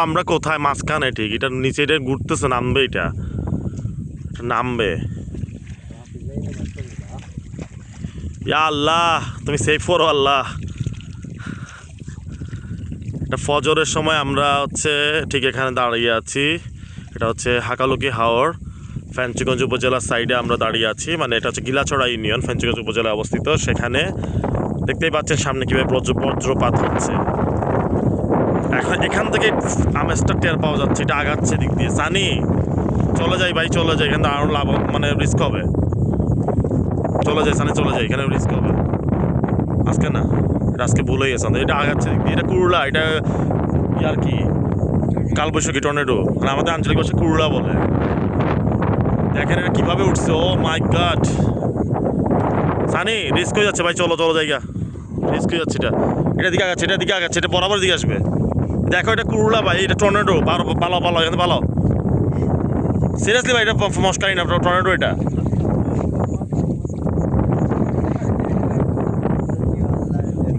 আমরা কোথায়? মাঝখানে ঠিক, এটা নিচে এটা ঘুরতেছে, নামবে, এটা নামবে। ইয়া আল্লাহ, তুমি সেফ করো আল্লাহ। এটা ফজরের সময় আমরা হচ্ছে ঠিক এখানে দাঁড়িয়ে আছি। এটা হচ্ছে হাকালুকি হাওর, ফেঞ্চুগঞ্জ উপজেলার সাইডে আমরা দাঁড়িয়ে আছি। মানে এটা হচ্ছে গিলাছড়া ইউনিয়ন, ফেঞ্চুগঞ্জ উপজেলায় অবস্থিত। সেখানে দেখতেই পাচ্ছেন সামনে কীভাবে বজ্রপাত হচ্ছে। এখন এখান থেকে আমেজটা টের পাওয়া যাচ্ছে, এটা আগাচ্ছে দিক দিয়ে। সানি চলে যাই ভাই, চলে যাই, এখানে আরও লাভ মানে রিস্ক হবে। চলে যায় সানি, চলে যায়, এখানে রিস্ক হবে। আজকে না, এটা আজকে ভুল হয়ে গেছে। এটা আগাচ্ছে দিক দিয়ে, এটা কুরলা, এটা আর কি কালবৈশাখী টর্নেডো, মানে আমাদের আঞ্চলিক ভাষা কুরলা বলে। দেখেন এটা কীভাবে উঠছে, ও মাই গড। সানি রিস্ক হয়ে যাচ্ছে ভাই, চলো চলো জায়গা, রিস্ক হয়ে যাচ্ছে। এটা দিকে আগাচ্ছে, এটা দিকে আগাচ্ছে, এটা বরাবর দিকে আসবে। দেখো এটা কুরলা ভাই, এটা টর্নেডো, পালাও পালাও, এখানে পালাও। সিরিয়াসলি ভাই, এটা মস্কারি না, টর্নেডো এটা।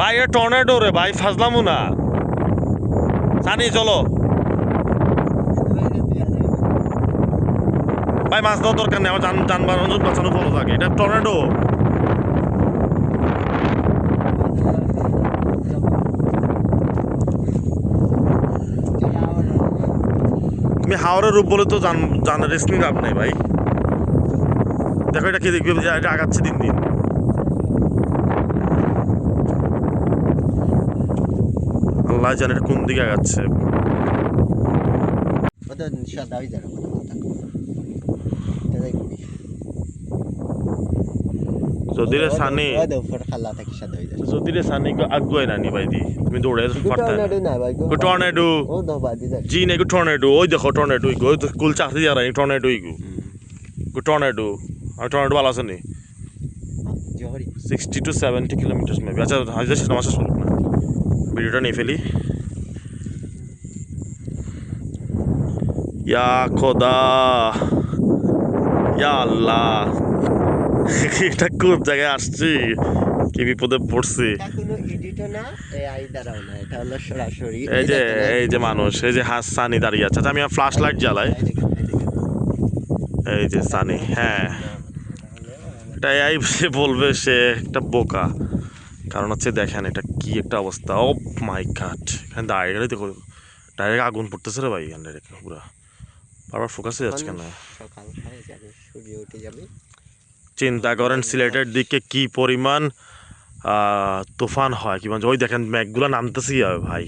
ভাই এটা টর্নেডো রে ভাই, ফাজলামু না। সানি চলো ভাই, মাছ দেওয়ার দরকার নেই, আমার যানবাহন বাঁচানো ফলো থাকে। এটা টর্নেডো। তুমি হাওড়ের রূপ বলে তো জানার রিস্ক নিয়ে লাভ নেই ভাই। দেখো এটা কি দেখবে, এটা আগাচ্ছে দিন দিন। আল্লাহ জানে এটা কোন দিকে আগাচ্ছে। যদি রে সানি, যদি রে সানি আগুয়াই না নি ভাই দি, তুমি দৌড়ে পারতে না। টর্নেডো জি না, টর্নেডো, ওই দেখো টর্নেডো, ওই তো কুল চাকরি যারা টর্নেডো, টর্নেডো। আর টর্নেডো ভালো আছে নি 60 to 70 কিলোমিটার মেবি। আচ্ছা হাজার সেটা মাসে শুনুক না, ভিডিওটা নিয়ে ফেলি। ইয়া খোদা, ইয়া আল্লাহ, এটা কোন জায়গায় আসছি, কি বিপদে পড়ছি। এই যে মানুষ, এই যে সানি দাঁড়িয়ে আছে। আমি ফ্ল্যাশ লাইট জ্বালাই, এই যে সানি। হ্যাঁ, এটা এই বলবে সে একটা বোকা, কারণ হচ্ছে দেখেন এটা কি একটা অবস্থা। ও মাই গড, এখানে দাঁড়িয়ে গেলে দেখো ডাইরেক্ট আগুন পড়তেছে রে ভাই, এখানে ডাইরেক্ট পুরা। বারবার ফোকাস হয়ে যাচ্ছে কেন? চিন্তা করেন সিলেটের দিকে কি পরিমাণ তুফান হয়, কি মানে ওই দেখেন মেঘগুলো নামতেছি ভাই।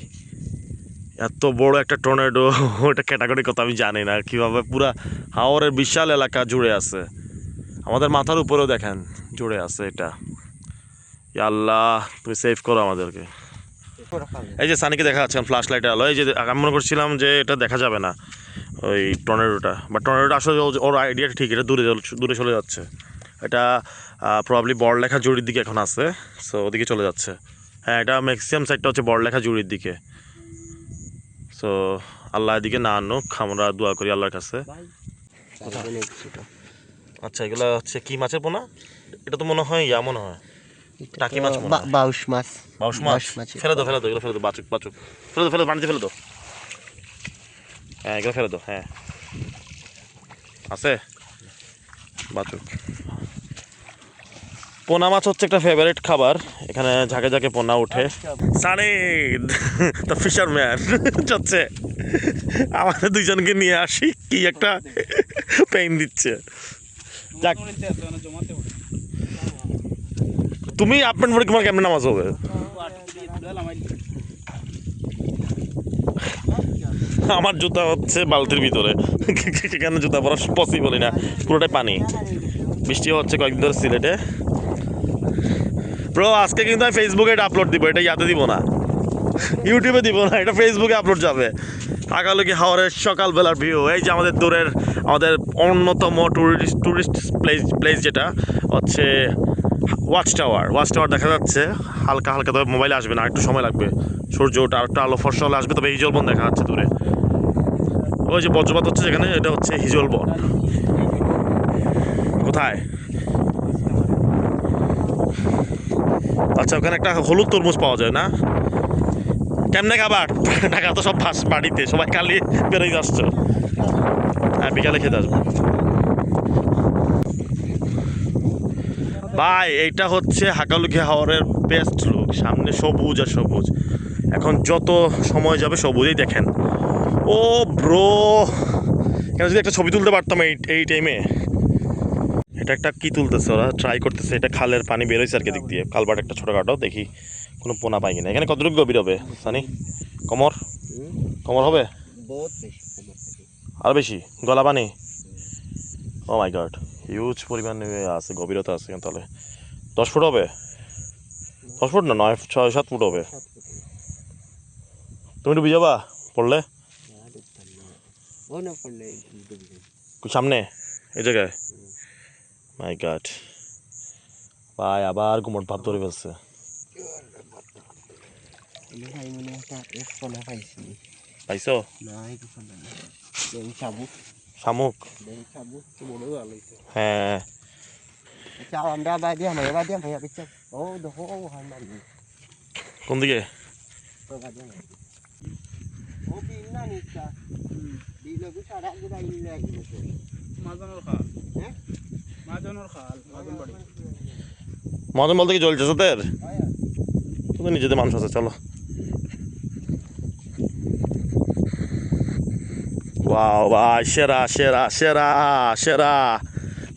এত বড় একটা টর্নেডো, ওটা ক্যাটাগরি কথা আমি জানি না, কীভাবে পুরা হাওরের বিশাল এলাকা জুড়ে আছে, আমাদের মাথার উপরেও দেখেন জুড়ে আছে এটা। আল্লাহ তুমি সেভ করো আমাদেরকে। এই যে সানিকে দেখা যাচ্ছে ফ্ল্যাশ লাইটে আলো, এই যে আমি মনে করছিলাম যে এটা দেখা যাবে না ওই টর্নেডোটা, বাট টর্নেডোটা আসলে ওর আইডিয়াটা ঠিক, এটা দূরে চলে যাচ্ছে। এটা প্রবাবলি বড়লেখা জুড়ির দিকে এখন আছে, সো ওদিকে চলে যাচ্ছে। হ্যাঁ, এটা ম্যাক্সিমাম সাইডটা হচ্ছে বড়লেখা জুড়ির দিকে। সো আল্লাহ এদিকে না আনুক, আমরা দোয়া করি আল্লাহর কাছে। আচ্ছা এগুলো হচ্ছে কি মাছের পোনা? এটা তো মনে হয় মনে হয় টাকি মাছ, বাউশ মাছ। বাউশ মাছ ফেলে দো, এগুলো ফেলে দো, বাচুক ফেলে দো, পানিতে ফেলে দো। হ্যাঁ এগুলো ফেলে দো। হ্যাঁ আছে বাচুক। পোনা মাছ হচ্ছে একটা ফেভারিট খাবার, এখানে ঝাঁকে ঝাঁকে পোনা উঠে। সানি দ্য ফিশারম্যান হচ্ছে, আমাদের দুইজনকে নিয়ে আসি, কি একটা পেইন দিচ্ছে। যাক, তুমি আপনার পরে তোমার কেমন নামাজ হবে? আমার জুতা হচ্ছে বালতির ভিতরে, সেখানে জুতা পরা পসিবলই না, পুরোটাই পানি। বৃষ্টি হচ্ছে কয়েকদিন ধরে সিলেটে। ব্রো আজকে কিন্তু আমি ফেসবুকে এটা আপলোড দিব, এটা ইয়াতে দিব না, ইউটিউবে দিব না, এটা ফেসবুকে আপলোড যাবে। হাকালুকি হাওরের সকালবেলার ভিউ, এই যে আমাদের দূরের, আমাদের অন্যতম টুরিস্ট প্লেস যেটা হচ্ছে ওয়াচ টাওয়ার দেখা যাচ্ছে হালকা হালকা, তবে মোবাইলে আসবে না, একটু সময় লাগবে। সূর্য ওটা আরেকটু আলো ফর্সা হলে আসবে, তবে হিজল বন দেখা যাচ্ছে দূরে। ওই যে বজ্রপাত হচ্ছে যেখানে, এটা হচ্ছে হিজল বন। কোথায়? আচ্ছা ওখানে একটা হলুদ তরমুজ পাওয়া যায় না? কেমনে খাবার টাকা তো সব বাড়িতে সবাই কালি বেরোই আসছো। হ্যাঁ বিকালে খেতে আসবো ভাই। এইটা হচ্ছে হাকালুকি হাওরের বেস্ট লুক, সামনে সবুজ আর সবুজ। এখন যত সময় যাবে সবুজই দেখেন। ও ব্রো, এখানে যদি একটা ছবি তুলতে পারতাম এই টাইমে। এটা একটা কি তুলতেছে ওরা, ট্রাই করতেছে। এটা খালের পানি বেরোইছে আর কি দিক দিয়ে, কালবাট একটা ছোটোখাটো, দেখি কোনো পোনা পাই কিনা। এখানে কতটুকু গভীর হবে সানি? কমর কমর হবে আর বেশি গলা পানি? ও মাই গড, হিউজ পরিমাণে আছে, গভীরতা আছে। তাহলে 10 ফুট হবে? 10 ফুট না, 9-6-7 ফুট হবে। তুমি ডুবি যাবা পড়লে? সামনে এই জায়গায়? মাই গড ভাই, আবার গুমট ভাব ধরে ফেলছে। পাইছো শামুক? হ্যাঁ কোন দিকে? মদন বলতে কি জ্বলছে তোদের? তোদের নিজেদের মানুষ আছে, চলো। ওয়াও ভাই, সেরা সেরা সেরা সেরা,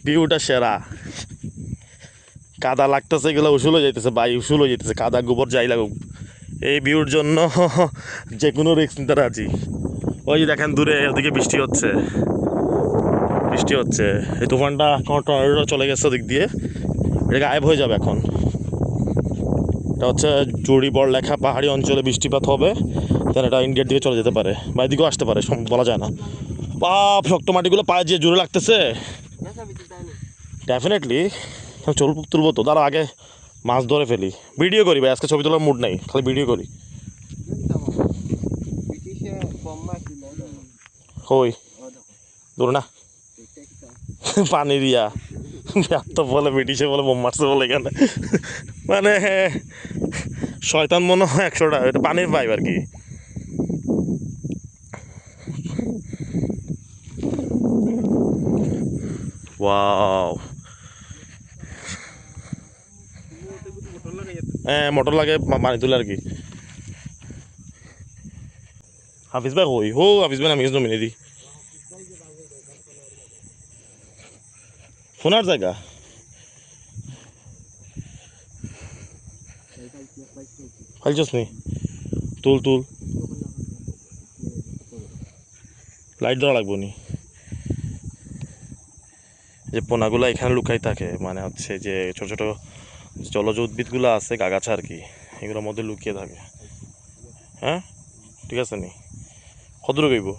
ভিউটা সেরা। কাদা লাগতেছে, এগুলো উসুল হয়ে যাইতেছে ভাই, উসুল হয়ে যাইতেছে। কাদা গোবর যাই লাগুক, এই ভিউর জন্য যে কোনো রিস্ক নিতে রাজি। ওই যে দেখেন দূরে ওদিকে বৃষ্টি হচ্ছে, বৃষ্টি হচ্ছে। এই তুফানটা টর্নেডো চলে গেছে ওদিক দিয়ে, এটা গায়েব হয়ে যাবে এখন। এটা হচ্ছে জুড়ি বড় লেখা, পাহাড়ি অঞ্চলে বৃষ্টিপাত হবে, তাহলে এটা ইন্ডিয়ার দিকে চলে যেতে পারে বা এদিকেও আসতে পারে, বলা যায় না। বাপ, শক্ত মাটিগুলো পায়ে যে জোরে লাগতেছে। ডেফিনেটলি তুলবো তো, তার আগে মাছ ধরে ফেলি, ভিডিও করি ভাই। আজকে ছবি তোলার মুড নেই, খালি ভিডিও করি। কই দূর না পানি দিয়া তো বলে, ব্রিটিশে বলে বোম মারছে বলে এখানে। মানে শয়তান মনে হয় 100টা, এটা পানির পাইপ আর কি। ওয়াও, হ্যাঁ মোটর লাগে পানি তুলে আর কি। হাফিজ ভাই কই? হো হাফিজ ভাই, আমি জমিনে দি ফোনার জায়গা। ফাইলছস নি? তুল তুল, লাইট দেওয়া লাগবো নি। যে পোনাগুলো এখানে লুকাই থাকে, মানে হচ্ছে যে ছোট ছোট জলজ উদ্ভিদগুলো আছে, গাগাছা আর কি, এগুলোর মধ্যে লুকিয়ে থাকে। হ্যাঁ ঠিক আছে নি? কতটুকু গইব?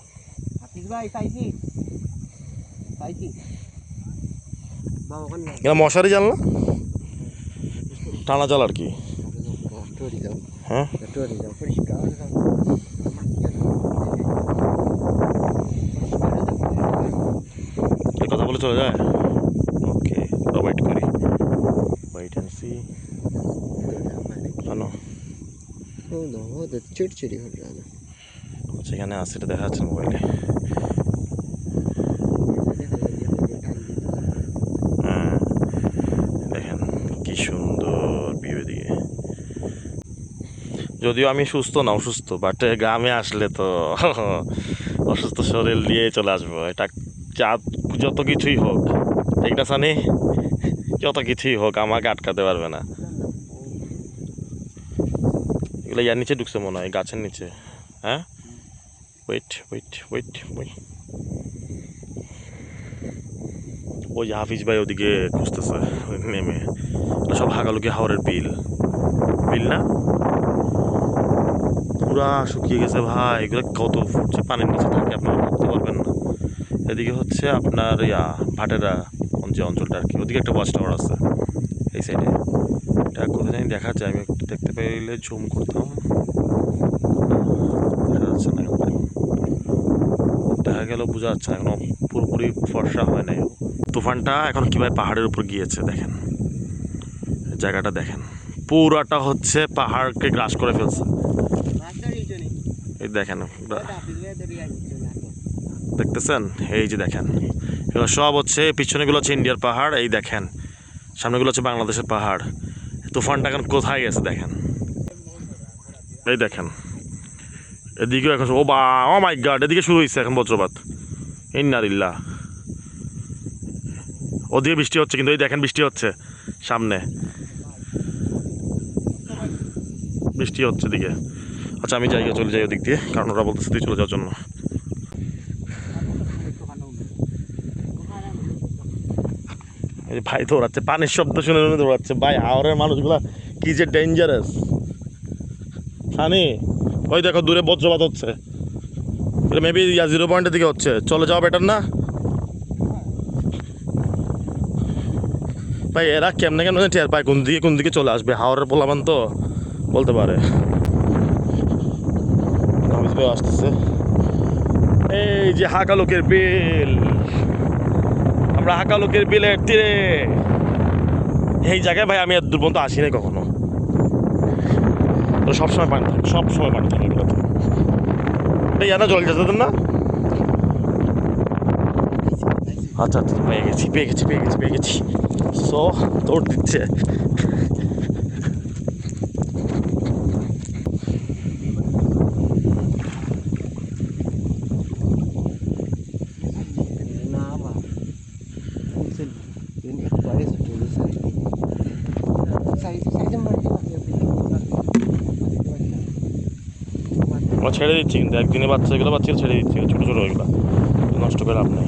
মশারি জাল না, টানা জাল আর কি। হ্যাঁ কথা বলে চলে যায়। ওকে, ওয়েট করি, ওয়েট অ্যান্ড সি। কেন সেখানে আছে, এটা দেখা যাচ্ছে মোবাইলে। হ্যাঁ দেখেন কি সুন্দর ভিউ দিকে। যদিও আমি সুস্থ না, অসুস্থ, বাট গ্রামে আসলে তো অসুস্থ শরীর নিয়ে চলে আসবো। এটা যত কিছুই হোক, ঠিক না সানি? যত কিছুই হোক আমাকে আটকাতে পারবে না। এগুলো ইয়ার নিচে ঢুকছে মনে হয়, গাছের নিচে। হ্যাঁ ওয়েট ওয়েট ওয়েট ওয়েট, ওই হাফিজ ভাই ওদিকে খুঁজতেছে নেমে। সব হাকালুকি হাওরের বিল, বিল না পুরা শুকিয়ে গেছে ভাই। এগুলো কত ফুট যে পানির নিচে থাকে আপনারা ভাবতে পারবেন না। এদিকে হচ্ছে আপনার ভাটেরা যে অঞ্চলটা আর কি, ওদিকে একটা ওয়াচ টাওয়ার আছে এই সাইডে। এটা কোথায় জানি দেখা যায়, আমি একটু দেখতে পেলে জুম করতাম। দেখা যাচ্ছে না, দেখা গেল বোঝা যাচ্ছে না, এখনো পুরোপুরি ফর্সা হয় নাই। তুফানটা এখন কীভাবে পাহাড়ের উপর গিয়েছে দেখেন, জায়গাটা দেখেন, পুরাটা হচ্ছে পাহাড়কে গ্রাস করে ফেলছে। এই দেখেন দেখতেছেন, এই যে দেখেন এগুলো সব হচ্ছে, পিছনেগুলো হচ্ছে ইন্ডিয়ার পাহাড়, এই দেখেন সামনেগুলো হচ্ছে বাংলাদেশের পাহাড়। তুফানটা এখন কোথায় গেছে দেখেন, এই দেখেন এদিকেও এখন ও বা ও মাই গড, এদিকে শুরু হয়েছে এখন বজ্রপাত। ইন্নালিল্লাহ, ওদিকে বৃষ্টি হচ্ছে, কিন্তু এই দেখেন বৃষ্টি হচ্ছে, সামনে বৃষ্টি হচ্ছে দিকে। আচ্ছা আমি জায়গা চলে যাই ওদিক দিয়ে, কারণ ওরা বলতেছে তুই চলে যাওয়ার জন্য। এই ভাই দৌড়াচ্ছে, পানির শব্দ শুনে শুনে দৌড়াচ্ছে ভাই। হাওড়ের মানুষগুলা কি যে ডেঞ্জারাস। সানি ওই দেখো দূরে বজ্রপাত হচ্ছে, এটা মেবি 0 পয়েন্টের দিকে হচ্ছে, চলে যাওয়া বেটার না ভাই? এরা কেমনে কেমনে টের পায় কোন দিকে চলে আসবে? হাওড়ের পোলাবান তো বলতে পারে। আসতেছে এই যে হাকালুকের বিল, আমরা হাকালুকের বিলের তীরে। এই জায়গায় ভাই আমি এত দূর পর্যন্ত আসি নাই কখনো, সবসময় পানি থাকে, সবসময় পানি থাকে এগুলোতে। এটা জানা জল যেতে না? আচ্ছা আচ্ছা পেয়ে গেছি সো দৌড় দিচ্ছে। আমরা ছেড়ে দিচ্ছি, কিন্তু একদিনে বাচ্চাগুলো ছেড়ে দিচ্ছি, ছোটো ছোটো ওইগুলো নষ্ট করে লাভ নেই।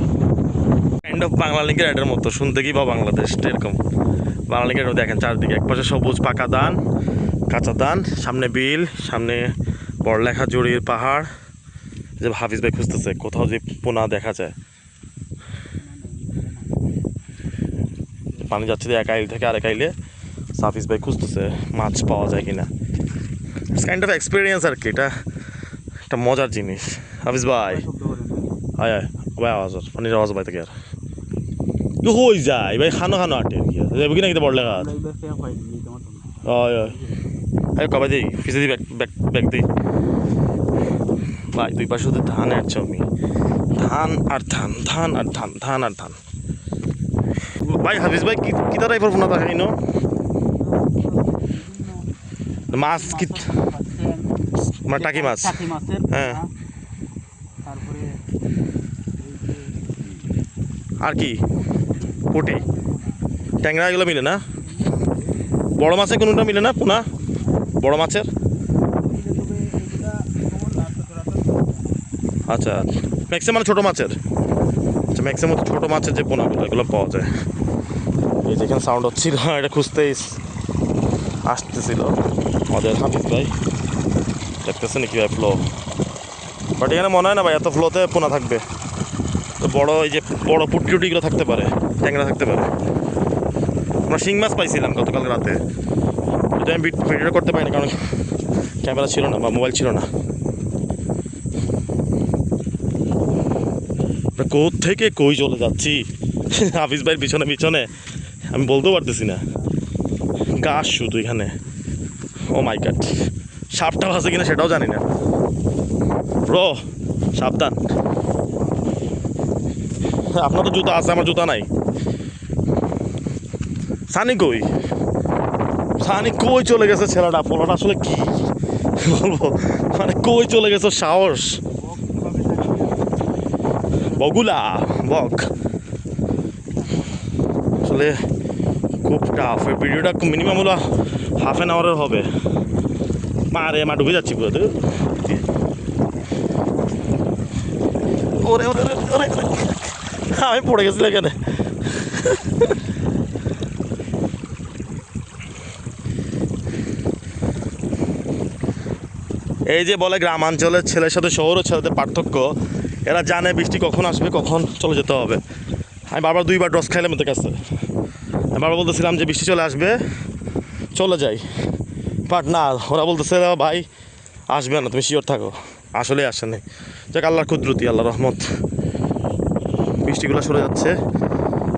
কাইন্ড অফ বাংলা লিঙ্কের অ্যাডের মতো শুনতে, কি বা বাংলাদেশ এরকম। বাংলা লিঙ্কের দেখেন চারদিকে, একপাশে সবুজ পাকা ধান, কাঁচা ধান, সামনে বিল, সামনে পড়লেখা জড়ির পাহাড়। যে হাফিজ ভাই খুঁজতেছে কোথাও যে পোনা দেখা যায়। পানি যাচ্ছে এক আইল থেকে আরেক আইলে, হাফিজ ভাই খুঁজতেছে মাছ পাওয়া যায় কিনা। কাইন্ড অফ এক্সপিরিয়েন্স আর কি, এটা একটা মজার জিনিস। হাফিজ ভাই হায় হায় ভাই, আওয়াজ পানির আওয়াজ পাই থেকে আর হই যায় ভাই, খানো আটে কি যাবো কিনা কিন্তু পড়লে হাত হয় হয় কবে দিই পিছিয়ে দিই ব্যাগ দিই ভাই। দুই পাশে শুধু ধান আর জমি, ধান আর ধান, ধান আর ধান, ধান আর ধান ভাই। হাফিজ ভাই কি তারা এবার ফোনা থাকে নো মাছ কি মানে টাকি মাছ? হ্যাঁ, আর কি পুঁটি ট্যাংরা এগুলো মিলে না? বড় মাছের কোনোটা মিলে না পোনা বড় মাছের? আচ্ছা ম্যাক্সিমাম ছোটো মাছের, আচ্ছা ম্যাক্সিমাম ছোটো মাছের যে পোনাগুলো এগুলো পাওয়া যায়। এই যেখানে সাউন্ড হচ্ছিল এটা খুঁজতেই আসতেছিল আমাদের হাফিজ ভাই, দেখতেছেন কীভাবে ফ্লো। বাট এখানে মনে হয় না ভাই এত ফ্লোতে পোনা থাকবে, তো বড় এই যে বড় পুটকি টুটিগুলো থাকতে পারে, ট্যাংরা থাকতে পারে। আমরা শিং মাছ পাইছিলাম গতকাল রাতে, এটা আমি ভিডিও করতে পারিনি কারণ ক্যামেরা ছিল না বা মোবাইল ছিল না। থেকে কই চলে যাচ্ছি হাফিজ ভাইয়ের পিছনে পিছনে, আমি বলতেও পারতেছি না। গাছ শুধু এখানে, ও মাই গড, সাপটা আছে কিনা সেটাও জানি না ব্রো, সাবধান। আপনার তো জুতা আছে, আমার জুতা নাই। সানি কই চলে গেছে ছেলেটা, পোলাটা আসলে কি বলবো, মানে কই চলে গেছে সাহস। বগুলা বক আসলে খুব টাফ। এই ভিডিওটা মিনিমাম হলো ½ আওয়ারের হবে। মারে মা ডুবে যাচ্ছি পুরো। ওরে ওরে ওরে আমি পড়ে গেছিল এখানে। এই যে বলে গ্রামাঞ্চলের ছেলের সাথে শহরের ছেলেদের পার্থক্য, এরা জানে বৃষ্টি কখন আসবে, কখন চলে যেতে হবে। আমি বারবার 2বার ড্রস খাইলাম ওদের কাছে, আমি বারবার বলতেছিলাম যে বৃষ্টি চলে আসবে চলে যাই, বাট না, ওরা বলতেছে ভাই আসবে না, তুমি শিওর থাকো। আসলেই আসেনি, যাক আল্লাহর কুদরতি, আল্লাহ রহমত, বৃষ্টিগুলো সরে যাচ্ছে,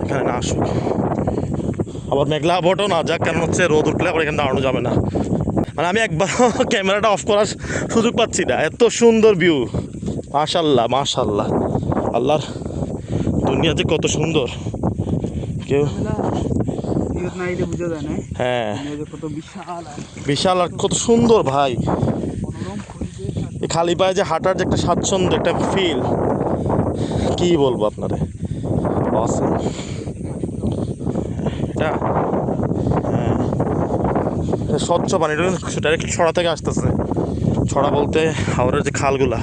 এখানে না আসুক। আবার মেঘলা আবহাওয়াটাও না যাক, কারণ হচ্ছে রোদ উঠলে আবার এখানে দাঁড়ানো যাবে না। মানে আমি একবার ক্যামেরাটা অফ করার সুযোগ পাচ্ছি না, এত সুন্দর ভিউ। মাশাল্লাহ মাশাল্লাহ, আল্লাহর দুনিয়া যে কত সুন্দর কেউ। হ্যাঁ বিশাল আর কত সুন্দর ভাই, এই খালি পায়ে যে হাঁটার যে একটা স্বাচ্ছন্দ্য, একটা ফিল, কি বলবো আপনারে। Awesome. এটা হ্যাঁ স্বচ্ছ পানি, এটা ডাইরেক্ট ছড়া থেকে আসতেছে। ছড়া বলতে হাওরের যে খালগুলা,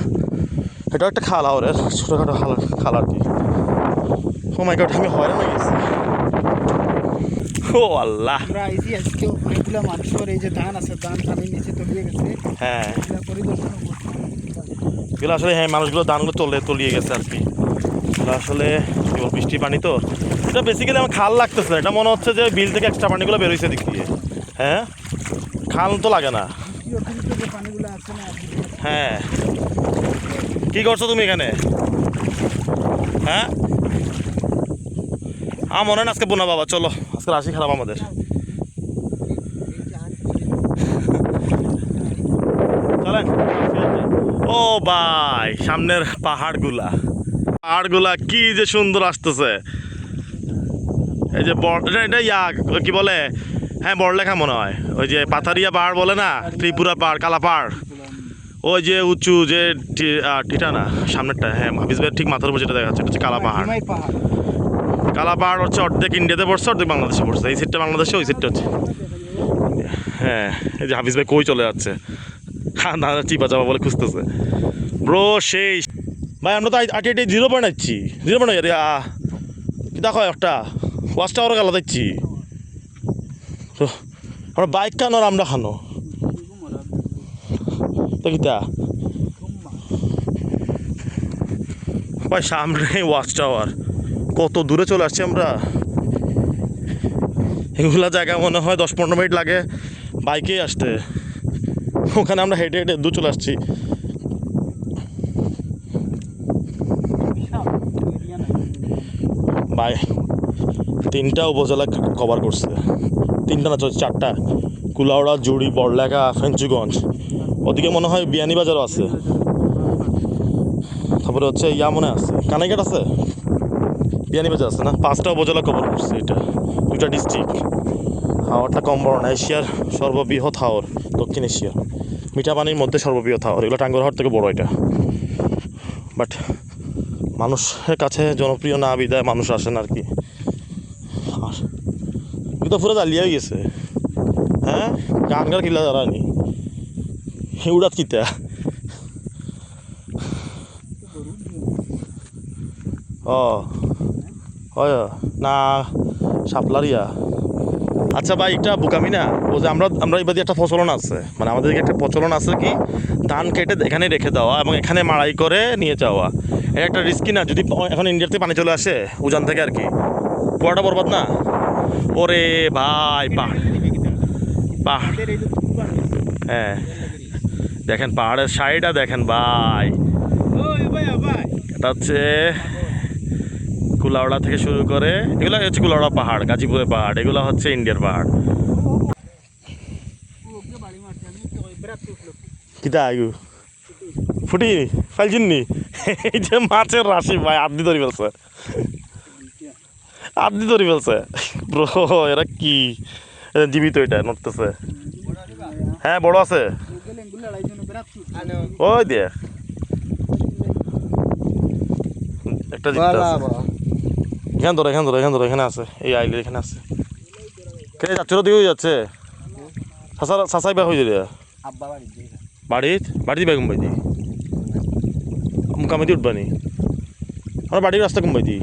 এটা একটা খাল, হাওরের ছোটোখাটো খাল আর কি। ও মাই গড, আমি হয়রান হয়ে গেছি। ও আল্লাহ, আমরা আইছি আজকে অনেকগুলো মানুষের এই যে ধান আছে, ধান পানির নিচে তলিয়ে গেছে। হ্যাঁ পরিদর্শন এগুলো আসলে, হ্যাঁ মানুষগুলো ধানগুলো তলিয়ে গেছে আর কি। এগুলো আসলে কেবল বৃষ্টি পানি তো, এটা বেসিক্যালি আমার খাল লাগতেছে, এটা মনে হচ্ছে যে বিল থেকে এক্সট্রা পানিগুলো বেরোইছে দিক দিয়ে। হ্যাঁ খাল তো লাগে না। পানিগুলো আছে না। হ্যাঁ কি করছো তুমি এখানে? হ্যাঁ মনে হয় না আজকে বোনা বাবা, চলো আজকে রাশি খারাপ আমাদের। চলেন। ও ভাই সামনের পাহাড়গুলা কি যে সুন্দর আসতেছে। এই যে এটা কি বলে, হ্যাঁ বড়লেখা মনে হয়, ওই যে পাথারিয়া পাহাড় বলে না, ত্রিপুরা পাহাড়, কালা পাহাড়, ওই যে উঁচু যে টিটা না সামনেরটা, হ্যাঁ হাফিজ ভাইয়ের ঠিক মাথার উপর যেটা দেখা যাচ্ছে এটা হচ্ছে কালা পাহাড়। কালা পাহাড় হচ্ছে অর্ধেক ইন্ডিয়াতে পড়ছে, অর্ধেক বাংলাদেশে পড়ছে। এই সিটটা বাংলাদেশে, ওই সিটটা হচ্ছে, হ্যাঁ এই যে হাফিজ ভাই কই চলে যাচ্ছে, হ্যাঁ দাদা চিপা চাপা বলে খুঁজতেছে ব্রো। সেই ভাই আমরা তো আটি 0 পয়েন্ট আসছি, 0 পয়েন্ট কি দেখো একটা ওয়াচ টাওয়ার গেলা দেখছি। আমরা বাইক খানো আর আমরা খানো তো কিতা ভাই, সামনে ওয়াচ টাওয়ার, কত দূরে চলে আসছি আমরা। এগুলা জায়গা মনে হয় 10-15 মিনিট লাগে বাইকে আসতে, ওখানে আমরা হেঁটে হেঁটে দূর চলে আসছি। ভাই 3টা উপজেলা কভার করছে, 3টা না 4টা, কুলাউড়া, জুড়ি, বড়লেখা, ফেঞ্চুগঞ্জ, ওদিকে মনে হয় বিয়ানীবাজারও আছে, তারপরে হচ্ছে মনে আছে কানাইঘাট আছে, বিয়ানীবাজার আছে না। 5টা উপজেলা কভার করছে, এটা 2টা ডিস্ট্রিক্ট। হাওরটা কম বড় না, এশিয়ার সর্ববৃহৎ হাওর, দক্ষিণ এশিয়া, মিঠা পানির মধ্যে সর্ববৃহৎ হাওর। এগুলো টাঙ্গুয়ার হাওর থেকে বড় এটা, বাট মানুষের কাছে জনপ্রিয় না বিদায় মানুষ আসেন আর কি। আর কিন্তু পুরো জ্বালিয়ে হয়ে গেছে। হ্যাঁ গান গান কিলা দাঁড়ানি উড়াত কিতা ও হয় না সাপলারিয়া। আচ্ছা ভাই এটা বোকামি না, ও যে আমরা এবার একটা প্রচলন আছে, মানে আমাদের একটা প্রচলন আছে কি, ধান কেটে এখানে রেখে দেওয়া এবং এখানে মাড়াই করে নিয়ে যাওয়া। এটা একটা রিস্কি না, যদি এখন ইন্ডিয়ার থেকে পানি চলে আসে উজান থেকে আর কি, পুরোটা বরবাদ না। ওরে ভাই পাহাড়, হ্যাঁ দেখেন পাহাড়ের সাইডটা দেখেন ভাই, এটা হচ্ছে কুলাউড়া থেকে শুরু করে, এগুলো হচ্ছে কুলাউড়া পাহাড়, গাজীপুরের পাহাড়, এগুলো হচ্ছে ইন্ডিয়ার পাহাড়। কিতা আয়ু ফুটি ফাইলছিননি, এই যে মাছের রাশি ভাই, আদি ধরে ফেলছে, আদি ধরে ফেলছে ব্রো। এরা কি জীবিত, এটা নড়তেছে, হ্যাঁ বড় আছে ওই দিয়ে একটা এখানে আছে, এই আইলের এখানে আছে। কে যাচ্ছে দিকে যাচ্ছে সাসাই বা হয়ে যাবে বাড়িতে বেগম বাই দি মুকামে দিয়ে উঠবানি, আমার বাড়ির রাস্তা কম বাই দি,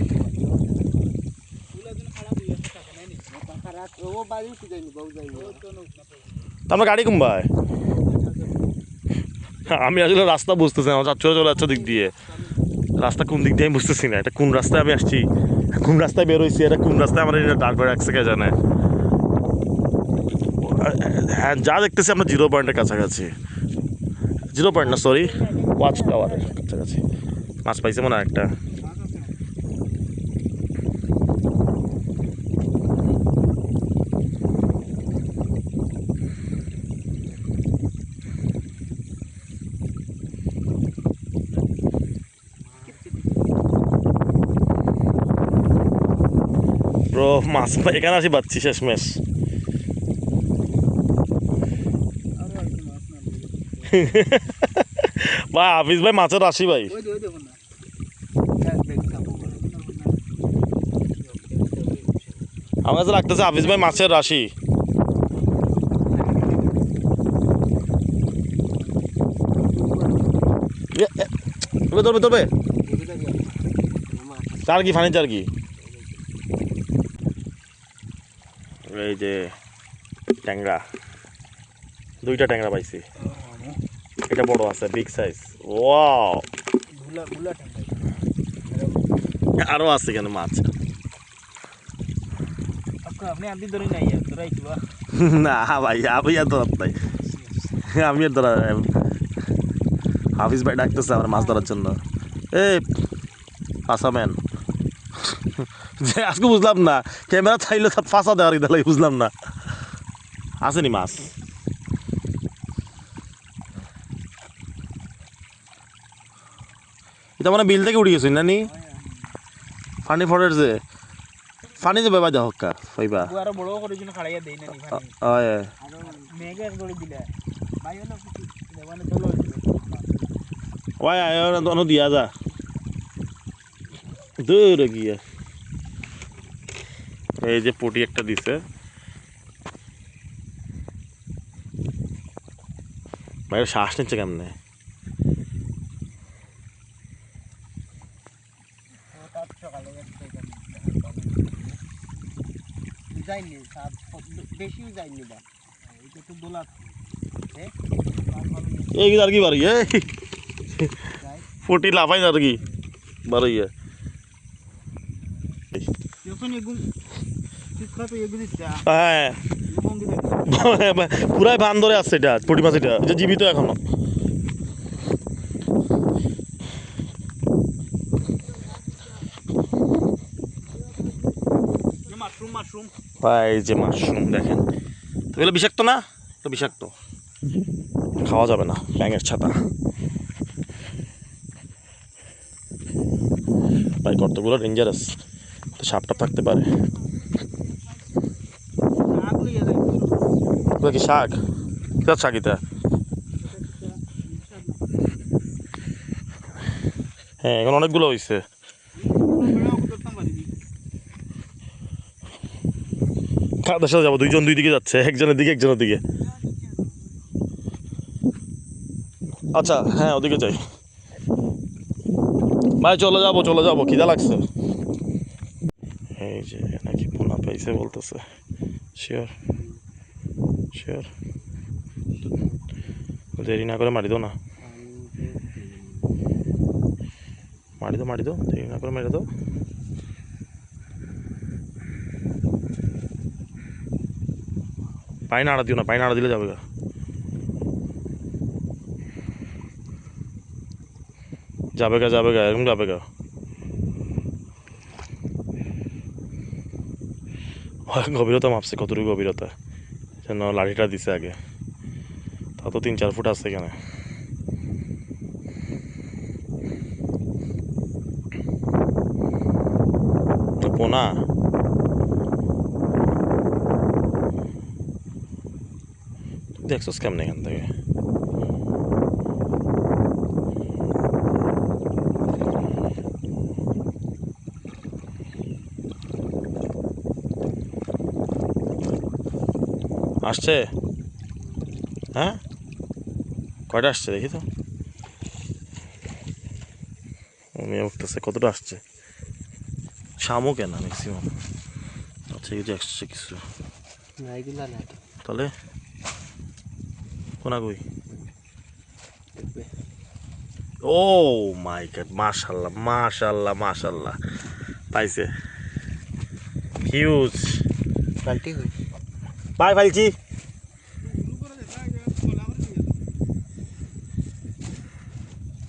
আমরা গাড়ি কমবাই। আমি আসলে রাস্তা বুঝতেছি না, চাচ্ছুরা চলে যাচ্ছে দিক দিয়ে, রাস্তা কোন দিক দিয়ে আমি বুঝতেছি না, এটা কোন রাস্তায় আমি আসছি, কোন রাস্তায় বেরোইছি, এটা কোন রাস্তায় আমার ডাক করে রাখছে কে জানে। হ্যাঁ যা দেখতেছি আমরা 0 পয়েন্টের কাছাকাছি, 0 পয়েন্ট না সরি, ওয়াচ টাওয়ারের কাছাকাছি। মাছ পাইছে মনে হয় একটা, ব্রো মাছ এখানে আসি পাচ্ছি শেষমেশ। আরো আছে মাছ না ভাই হাফিজ ভাই মাছের রাশি ভাই। ওই দেখুন না দেখ খাবো আমার কাছে লাগতেছে হাফিজ ভাই মাছের রাশি। ধরবে ধরবে চার কি ফানি চার কি এই যে ট্যাংরা, দুইটা ট্যাংরা পাইছি। এটা বড় আছে বিগ সাইজ। ওয়াও আরো আছে কেন মাছ? আপনি আদি ধরে নাই ধরাই দিবা না ভাই আমি আর ধরার নাই, আমি আর ধরা। হাফিজ ভাই ডাকতেছে আমার মাছ ধরার জন্য। এই আসামেন যে আজকে বুঝলাম না ক্যামেরা চাইলে সব ফাঁসা দেওয়ার ইদালাই বুঝলাম না। আসেনি মাছ? এটা মানে বিল থেকে উঠে গেছি না নি ফানি ফটের যে ফানি যে বেবা দেওয়া হক্কা পাইবা আরো বড় করে জন্য খাড়াইয়া দেই না নি ভাই হয় আর মেঘে এক গড়ি দিলা ভাই হলো দেবানে চলো ওই আয় না দিয়া যা দূর গিয়া। এই যে পুটি একটা দিছে ভাই, শ্বাস নিচ্ছে কেমনে? যাইনি বেশিও যাইনি বা এটা তো দোলা এই আর কি বাড়ি এই ফুটি লাফাই না আর কি বাড়ি হ্যাঁ পুরাই বান ধরে আসছে এটা পুটি মাছ, এটা জীবিত এখনো। ভাই এই যে মাশরুম দেখেন, এগুলো বিষাক্ত না? এটা বিষাক্ত, খাওয়া যাবে না, ব্যাঙের ছাতা। ভাই কতগুলো ডেঞ্জারাস, তো সাপটা থাকতে পারে। কি শাক? কিতার শাক এটা? হ্যাঁ এখন অনেকগুলো হয়েছে। কাদের সাথে যাবো? দুইজন দুই দিকে যাচ্ছে, একজনের দিকে একজনের দিকে। আচ্ছা হ্যাঁ ওদিকে যাই ভাই, চলে যাবো খিদা লাগছে। এই যে নাকি পোনা পাইছে বলতেছে, শিওর শিওর? দেরি না করে মারি দো না, মারি দো দেরি না করে মারি দো। পাই নাড়া দিও না, পাই নাড়া দিলে যাবে গা। যাবে গা এরকম যাবে গা। গভীরতা মাপছে, কতটুকু গভীরতা যেন লাঠিটা দিছে আগে, তা তো 3-4 ফুট আছে এখানে। পোনা দেখছোস কেমন এখান থেকে? আসছে? হ্যাঁ কয়টা আসছে দেখি তো। মেয়ে উঠতেছে, কতটা আসছে? শামুক না ম্যাক্সিমাম। আচ্ছা এই যে আসছে কিছু, তাহলে কোনা কই? ও মাই গড, মাশাআল্লাহ মাশাআল্লাহ মাশাআল্লাহ, পাইছে হিউজ। বাই ফাইলছি।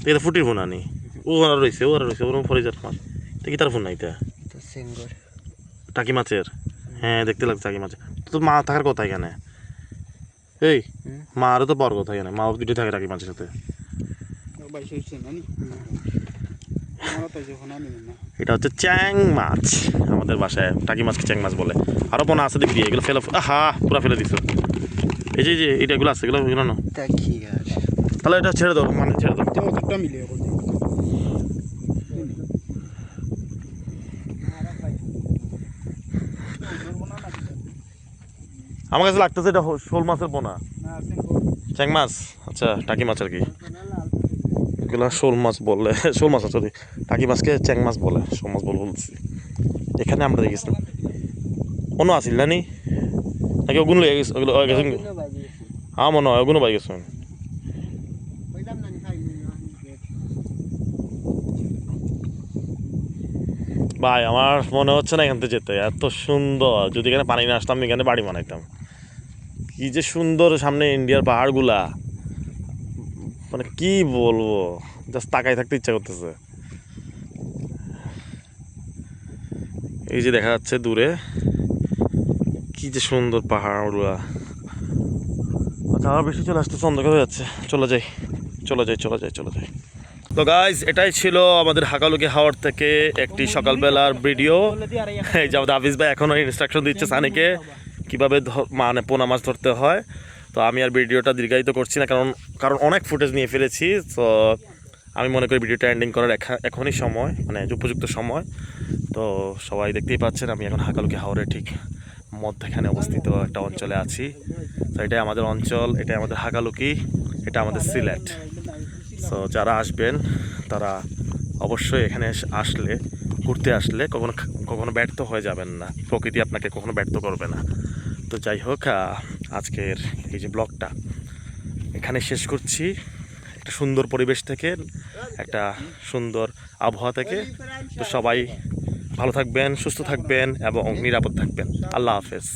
এটা ফুটির ফোন আনি, ও রয়েছে ওরম ফরিজার মাছ। দেখি তার ফোন নাই তা টাকি মাছের। হ্যাঁ দেখতে লাগছে টাকি মাছের, তো মা থাকার কথা এখানে। এই মারও তো পাওয়ার কথা এখানে, মা দুটো থাকে টাকি মাছের সাথে। এটা হচ্ছে চ্যাং মাছ, আমাদের বাসায় টাকি মাছকে চ্যাং মাছ বলে। আরও পোনা আছে দেখবি, এগুলো ফেলে আহা পুরা ফেলে দিছো। এই যে এটা এগুলো আছে, এগুলো এগুলো না, তাহলে এটা ছেড়ে দাও, মানে ছেড়ে দাও। আমার কাছে লাগতেছে এটা শোল মাছের পোনা, চ্যাং মাছ। আচ্ছা টাকি মাছ আর কি, এগুলো শোল মাছ বলে, শোল মাছ সরি, টাকি মাছকে চ্যাং মাছ বলে, শোল মাছ বলে বলছি। এখানে আমরা দেখেছিলাম অন্য আসিল না নি নাকি ওগুলো লেগে গেছে, ওগুলো গেছে হ্যাঁ মনে হয় ওগুলো পাই গেছে। ভাই আমার মনে হচ্ছে না এখান থেকে যেতে, এত সুন্দর। যদি এখানে পানি না আসতাম এখানে বাড়ি বানাইতাম। কি যে সুন্দর সামনে ইন্ডিয়ার পাহাড়গুলা, মানে কি বলবো, জাস্ট তাকাই থাকতে ইচ্ছা করতেছে। এই যে দেখা যাচ্ছে দূরে কি যে সুন্দর পাহাড়গুলা। আচ্ছা আর বেশি চলে আসতেছে, অন্ধকার হয়ে যাচ্ছে, চলে যাই চলে যাই চলে যাই চলে যাই। তো গাইজ এটাই ছিল আমাদের হাকালুকি হাওর থেকে একটি সকালবেলার ভিডিও। এই যে আমাদের হাফিজ ভাই এখনও ইনস্ট্রাকশন দিচ্ছে সানিকে কীভাবে মানে পোনা মাছ ধরতে হয়। তো আমি আর ভিডিওটা দীর্ঘায়িত করছি না, কারণ অনেক ফুটেজ নিয়ে ফেলেছি। তো আমি মনে করি ভিডিওটা এন্ডিং করার এখনই সময়, মানে উপযুক্ত সময়। তো সবাই দেখতেই পাচ্ছেন আমি এখন হাকালুকি হাওরের ঠিক মধ্যখানে অবস্থিত একটা অঞ্চলে আছি। তো এটাই আমাদের অঞ্চল, এটাই আমাদের হাকালুকি, এটা আমাদের সিলেট। সো যারা আসবেন তারা অবশ্যই এখানে আসলে, ঘুরতে আসলে কখনো কখনো ব্যর্থ হয়ে যাবেন না, প্রকৃতি আপনাকে কখনো ব্যর্থ করবে না। তো যাই হোক, আজকের এই যে ব্লগটা এখানে শেষ করছি, একটা সুন্দর পরিবেশ থেকে, একটা সুন্দর আবহাওয়া থেকে। তো সবাই ভালো থাকবেন, সুস্থ থাকবেন এবং নিরাপদ থাকবেন। আল্লাহ হাফেজ।